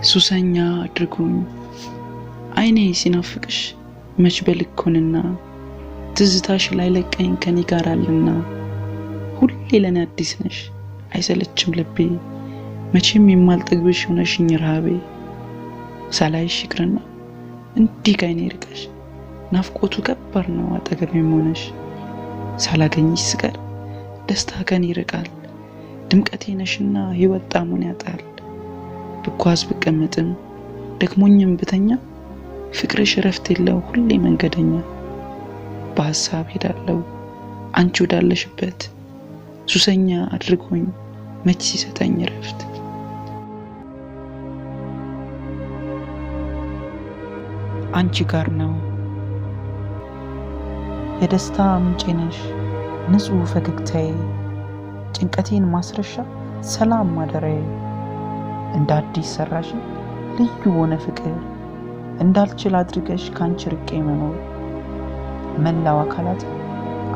ሱሰኛ አድርጎኝ አይኔ ሲናፍቅሽ መች በልኮንና ትዝታሽ ላይ ለቀኝ ከኔ ጋር አለና ሁሌ ለኔ አዲስ ነሽ አይሰለችም ልቤ መቼም የማልጠግብሽ ሆነሽኝ ረሃቤ ሳላይሽ ይቅርና እንዲህ ከኔ ርቀሽ ናፍቆቱ ከባድ ነው አጠገቤም ሆነሽ ሳላገኝሽ ስቀር ደስታ ከኔ ይርቃል ድምቀቴ ነሽና ህይወት ጣሙን ያጣል ብጓዝ ብቀመጥም ደክሞኝም ብተኛ ፍቅርሽ ረፍት የለው ሁሌ መንገደኛ በሐሳብ ሄዳለሁ አንቺ ወዳለሽበት ሱሰኛ አድርጎኝ መች ሲሰጠኝ ረፍት አንቺ ጋር ነው የደስታ ምንጭ ነሽ ንጹህ ፈገግታዬ ጭንቀቴን ማስረሻ ሰላም ማደሪያዬ እንደ አዲስ ሰራሽ ልዩ ሆነ ፍቅር እንዳልችል አድርገሽ ካንቺ ርቄ መኖር መላው አካላት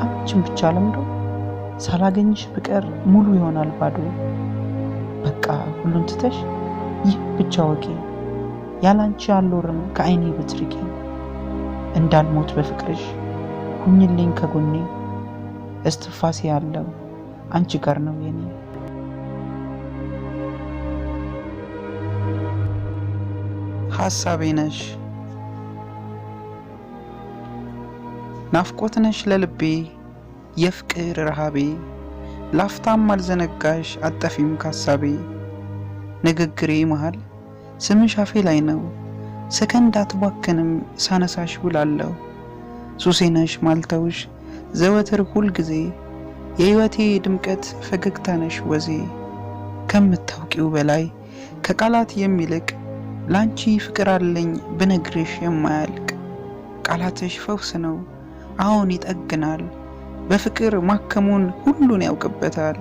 አንቺን ብቻ ለምዶ ሳላገኝሽ ብቀር ሙሉ ይሆናል ባዶ በቃ ሁሉን ትተሽ ይህ ብቻ ወቂ ያላንቺ አልኖርም ከአይኔ ብትርቂ እንዳልሞት በፍቅርሽ ሁኝልኝ ከጎኔ እስትንፋሴ ያለው አንቺ ጋር ነው የኔ ሐሳቤ ነሽ ናፍቆት ነሽ ለልቤ የፍቅር ረሃቤ ላፍታም አልዘነጋሽ አጠፊም ካሳቤ ንግግሬ መሃል ስምሽ አፌ ላይ ነው ሰከንድ አትባክንም ሳነሳሽ ውላለሁ ሱሴ ነሽ ማልተውሽ ዘወትር ሁል ጊዜ የህይወቴ ድምቀት ፈገግታ ነሽ ወዜ ከምታውቂው በላይ ከቃላት የሚልቅ ላንቺ ፍቅር አለኝ ብነግርሽ የማያልቅ ቃላትሽ ፈውስ ነው አሁን ይጠግናል በፍቅር ማከሙን ሁሉን ያውቅበታል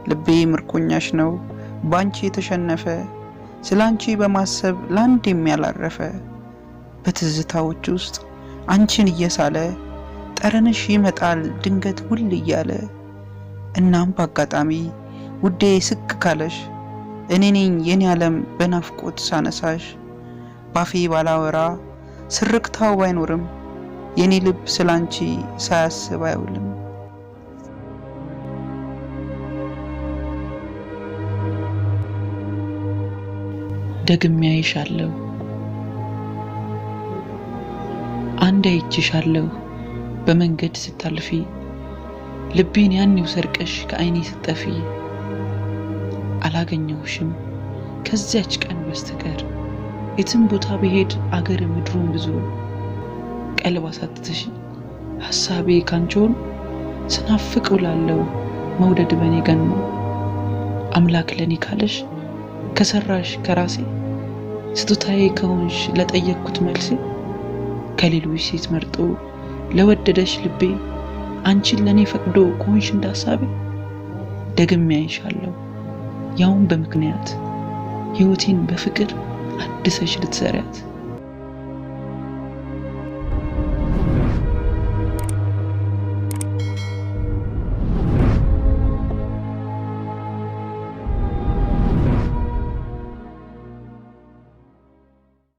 ልቤ ምርኮኛሽ ነው ባንቺ የተሸነፈ ስላንቺ በማሰብ ላንድ የሚያላረፈ በትዝታዎች ውስጥ አንቺን እየሳለ ጠረንሽ ይመጣል ድንገት ውል እያለ እናም በአጋጣሚ ውዴ ስቅ ካለሽ እኔ ነኝ የኔ ዓለም በናፍቆት ሳነሳሽ ባፌ ባላወራ ስርቅታው ባይኖርም የኔ ልብ ስላንቺ ሳያስብ አይውልም ደግሜ አይሻለሁ አንዴ አይቼሻለሁ በመንገድ ስታልፊ ልቤን ያኔው ሰርቀሽ ከአይኔ ስትጠፊ አላገኘሁሽም ከዚያች ቀን በስተቀር የትም ቦታ ብሄድ አገር ምድሩን ብዙ ቀልብ አሳጥተሽ ሐሳቤ ካንቺውን ስናፍቅ ውላለሁ መውደድ በኔ ገኖ አምላክ ለኔ ካለሽ ከሰራሽ ከራሴ ስጦታዬ ከሆንሽ ለጠየቅኩት መልሴ ከሌሎች ሴት መርጦ ለወደደሽ ልቤ አንቺን ለኔ ፈቅዶ ከሆንሽ እንዳሳቤ ደግሜ አይሻለሁ ያውን በምክንያት ህይወቴን በፍቅር አድሰሽ ልትሰሪያት